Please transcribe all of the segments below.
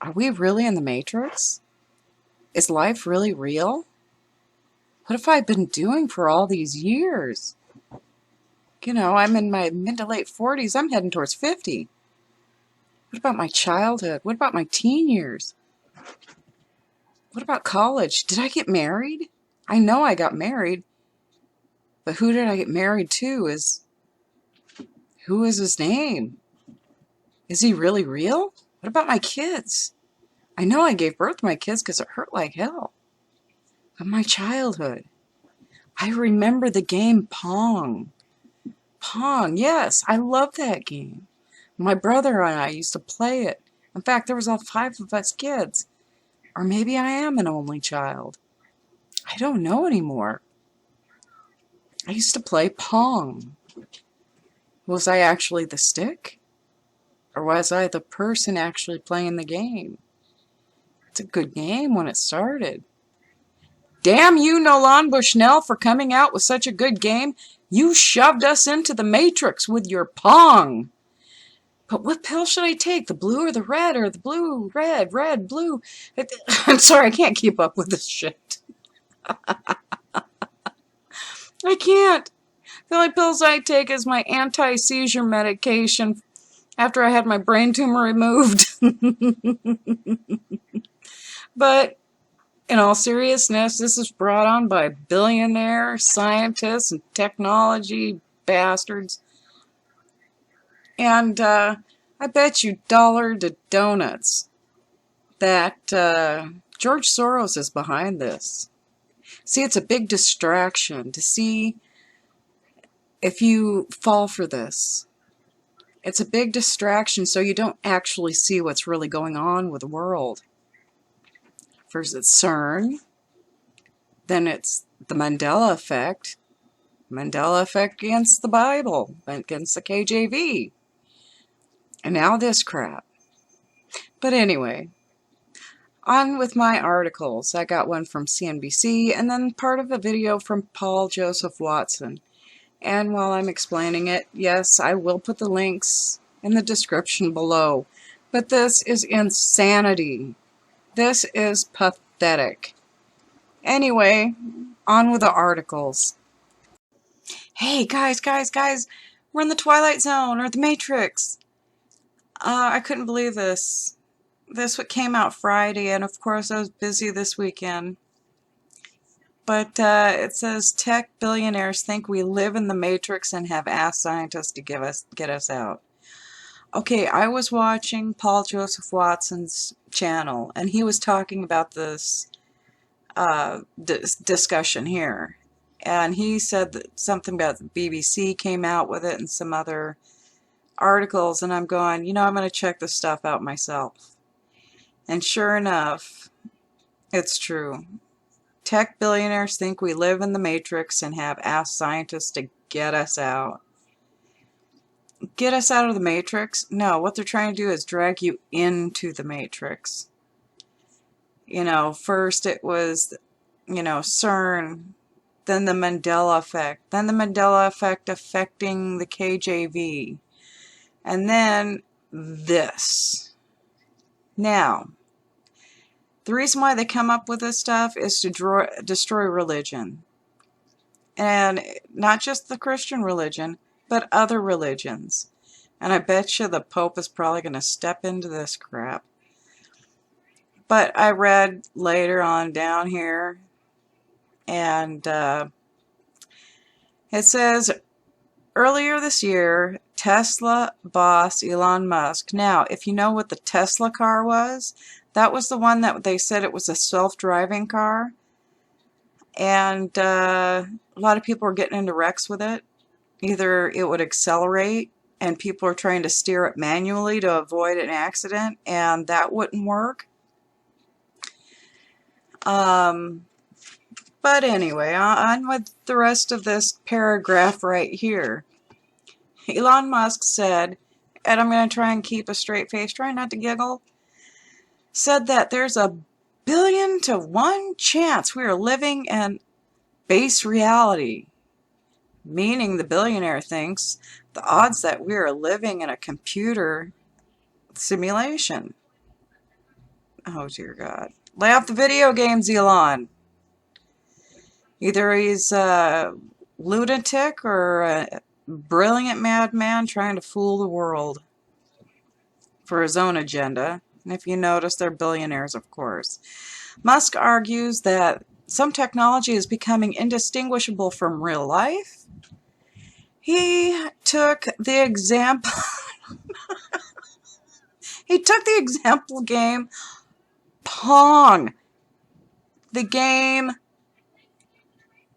Are we really in the Matrix? Is life really real? What have I been doing for all these years? I'm in my mid to late 40s. I'm heading towards 50. What about my childhood? What about my teen years? What about college? Did I get married? I know I got married, but who did I get married to? Who is his name? Is he really real? What about my kids? I know I gave birth to my kids because it hurt like hell. But my childhood. I remember the game Pong. Pong, yes, I love that game. My brother and I used to play it. In fact, there was all 5 of us kids. Or maybe I am an only child. I don't know anymore. I used to play Pong. Was I actually the stick? Or was I the person actually playing the game? It's a good game when it started. Damn you, Nolan Bushnell, for coming out with such a good game. You shoved us into the Matrix with your Pong. But what pill should I take? The blue or the red? Or the blue, red, red, blue? I'm sorry, I can't keep up with this shit. I can't. The only pills I take is my anti-seizure medication after I had my brain tumor removed. But in all seriousness, this is brought on by billionaire scientists and technology bastards. And I bet you dollar to donuts that George Soros is behind this. See, it's a big distraction to see if you fall for this. It's a big distraction so you don't actually see what's really going on with the world. First it's C.E.R.N, then it's the Mandela Effect. Mandela Effect against the Bible, against the KJV. And now this crap. But anyway, on with my articles. I got one from CNBC and then part of a video from Paul Joseph Watson. And while I'm explaining it, yes, I will put the links in the description below. But this is insanity. This is pathetic. Anyway, on with the articles. Hey, guys, we're in the Twilight Zone, or the Matrix. I couldn't believe this. This came out Friday, and of course I was busy this weekend. But it says, tech billionaires think we live in the Matrix and have asked scientists to get us out. Okay, I was watching Paul Joseph Watson's channel, and he was talking about this discussion here. And he said that something about the BBC came out with it and some other articles, and I'm going, I'm going to check this stuff out myself. And sure enough, it's true. Tech billionaires think we live in the Matrix and have asked scientists to get us out. Get us out of the Matrix? No, what they're trying to do is drag you into the Matrix. First it was, C.E.R.N, then the Mandela Effect, then the Mandela Effect affecting the KJV, and then this. Now, the reason why they come up with this stuff is to destroy religion. And not just the Christian religion, but other religions. And I bet you the Pope is probably going to step into this crap. But I read later on down here, and it says, earlier this year, Tesla boss Elon Musk. Now, if you know what the Tesla car was, that was the one that they said it was a self-driving car. And a lot of people were getting into wrecks with it. Either it would accelerate and people are trying to steer it manually to avoid an accident, and that wouldn't work. But anyway, on with the rest of this paragraph right here. Elon Musk said, and I'm going to try and keep a straight face, try not to giggle, said that there's a 1,000,000,000 to 1 chance we are living in base reality, meaning the billionaire thinks the odds that we are living in a computer simulation. Oh, dear God. Lay off the video games, Elon. Either he's a lunatic or a brilliant madman trying to fool the world for his own agenda. And if you notice, they're billionaires, of course. Musk argues that some technology is becoming indistinguishable from real life. He took the example game Pong. The game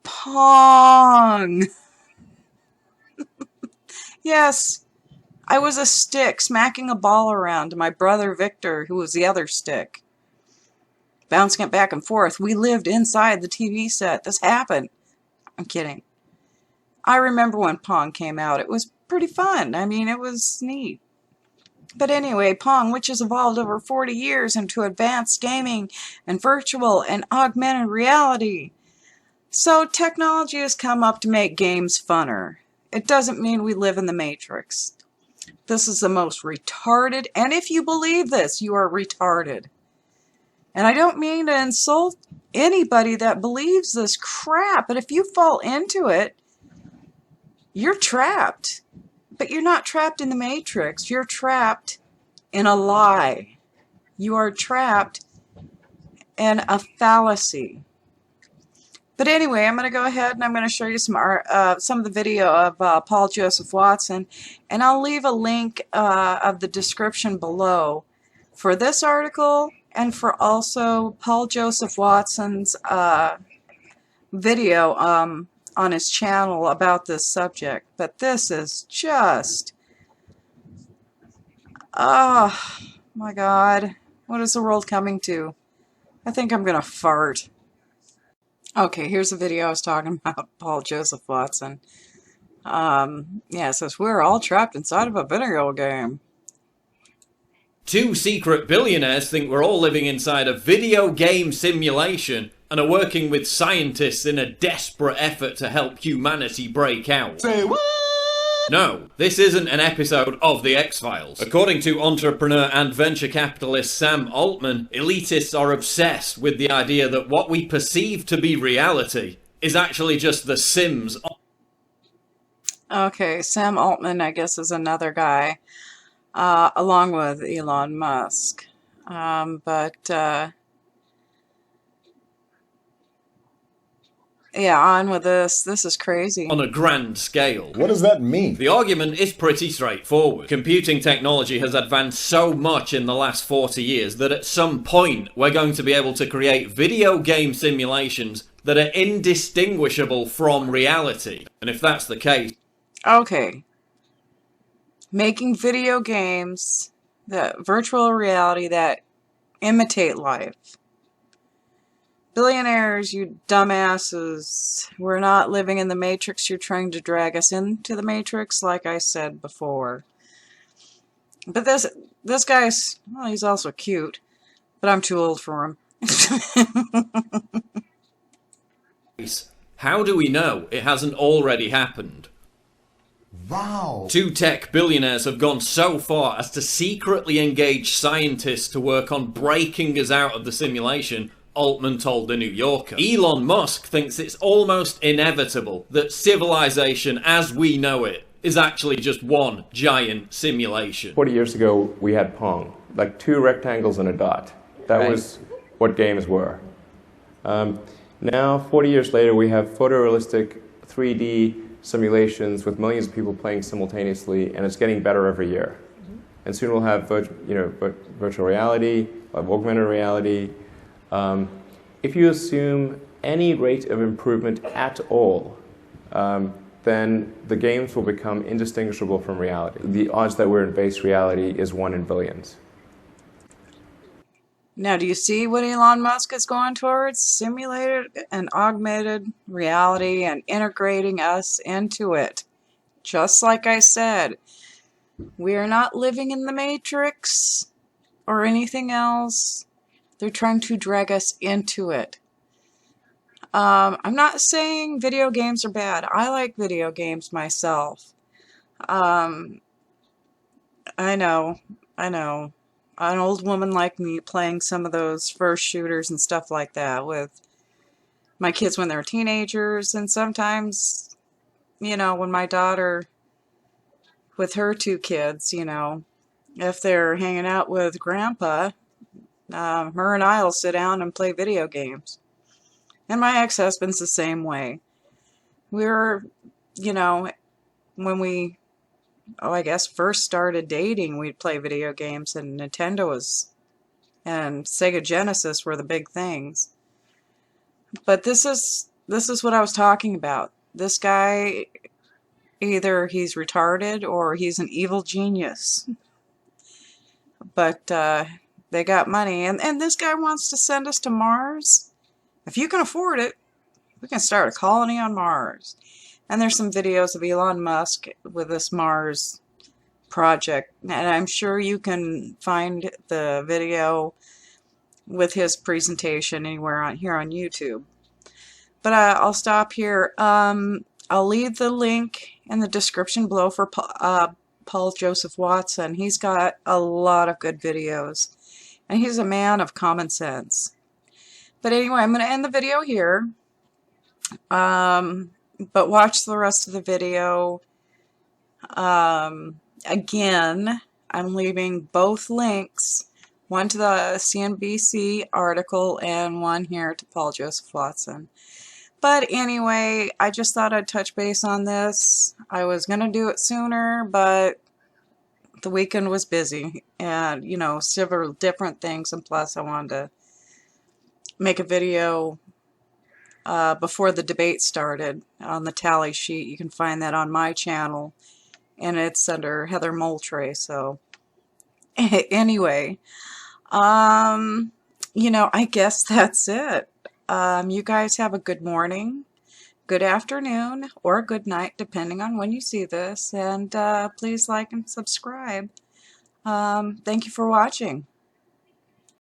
Pong. Yes, I was a stick smacking a ball around to my brother Victor, who was the other stick, bouncing it back and forth. We lived inside the TV set. This happened. I'm kidding. I remember when Pong came out. It was pretty fun. I mean, it was neat. But anyway, Pong, which has evolved over 40 years into advanced gaming and virtual and augmented reality. So technology has come up to make games funner. It doesn't mean we live in the Matrix. This is the most retarded, and if you believe this, you are retarded. And I don't mean to insult anybody that believes this crap, but if you fall into it, you're trapped. But you're not trapped in the Matrix. You're trapped in a lie. You are trapped in a fallacy. But anyway, I'm going to go ahead and I'm going to show you some of the video of Paul Joseph Watson, and I'll leave a link of the description below for this article and for also Paul Joseph Watson's video on his channel about this subject. But this is just, oh my God, what is the world coming to? I think I'm going to fart. Okay, here's the video I was talking about, Paul Joseph Watson. Yeah, it says, we're all trapped inside of a video game. Two secret billionaires think we're all living inside a video game simulation and are working with scientists in a desperate effort to help humanity break out. Say what? No, this isn't an episode of The X-Files. According to entrepreneur and venture capitalist Sam Altman, elitists are obsessed with the idea that what we perceive to be reality is actually just the Sims. Okay, Sam Altman, I guess, is another guy, along with Elon Musk. Yeah, on with this. This is crazy. On a grand scale. What does that mean? The argument is pretty straightforward. Computing technology has advanced so much in the last 40 years that at some point we're going to be able to create video game simulations that are indistinguishable from reality. And if that's the case... Okay. Making video games, that virtual reality that imitate life. Billionaires, you dumbasses, we're not living in the Matrix. You're trying to drag us into the Matrix, like I said before. But this guy's, well, he's also cute, but I'm too old for him. How do we know it hasn't already happened? Wow. Two tech billionaires have gone so far as to secretly engage scientists to work on breaking us out of the simulation, Altman told The New Yorker. Elon Musk thinks it's almost inevitable that civilization as we know it is actually just one giant simulation. 40 years ago, we had Pong, like two rectangles and a dot. That was what games were. Now, 40 years later, we have photorealistic 3D simulations with millions of people playing simultaneously, and it's getting better every year. And soon we'll have virtual reality, augmented reality. If you assume any rate of improvement at all, then the games will become indistinguishable from reality. The odds that we're in base reality is 1 in billions. Now, do you see what Elon Musk is going towards? Simulated and augmented reality and integrating us into it. Just like I said, we are not living in the Matrix or anything else. They're trying to drag us into it. I'm not saying video games are bad. I like video games myself. I know. an old woman like me playing some of those first shooters and stuff like that with my kids when they're teenagers, and sometimes, you know, when my daughter, with her 2 kids, you know, if they're hanging out with Grandpa, her and I'll sit down and play video games. And my ex-husband's the same way. We're, you know, when we, I guess, first started dating, we'd play video games, and Nintendo was, and Sega Genesis were the big things. But this is what I was talking about. This guy, either he's retarded or he's an evil genius. But they got money, and this guy wants to send us to Mars. If you can afford it, we can start a colony on Mars. And there's some videos of Elon Musk with this Mars project, and I'm sure you can find the video with his presentation anywhere on here on YouTube. But I'll stop here. I'll leave the link in the description below for Paul Joseph Watson. He's got a lot of good videos, and he's a man of common sense. But anyway, I'm going to end the video here. But watch the rest of the video. Again, I'm leaving both links, one to the CNBC article and one here to Paul Joseph Watson. But anyway, I just thought I'd touch base on this. I was going to do it sooner, but the weekend was busy, and, you know, several different things, and plus I wanted to make a video before the debate started on the tally sheet. You can find that on my channel, and it's under Heather Moultrie. So anyway, you know, I guess that's it. You guys have a good morning, good afternoon, or good night, depending on when you see this, and please like and subscribe. Thank you for watching.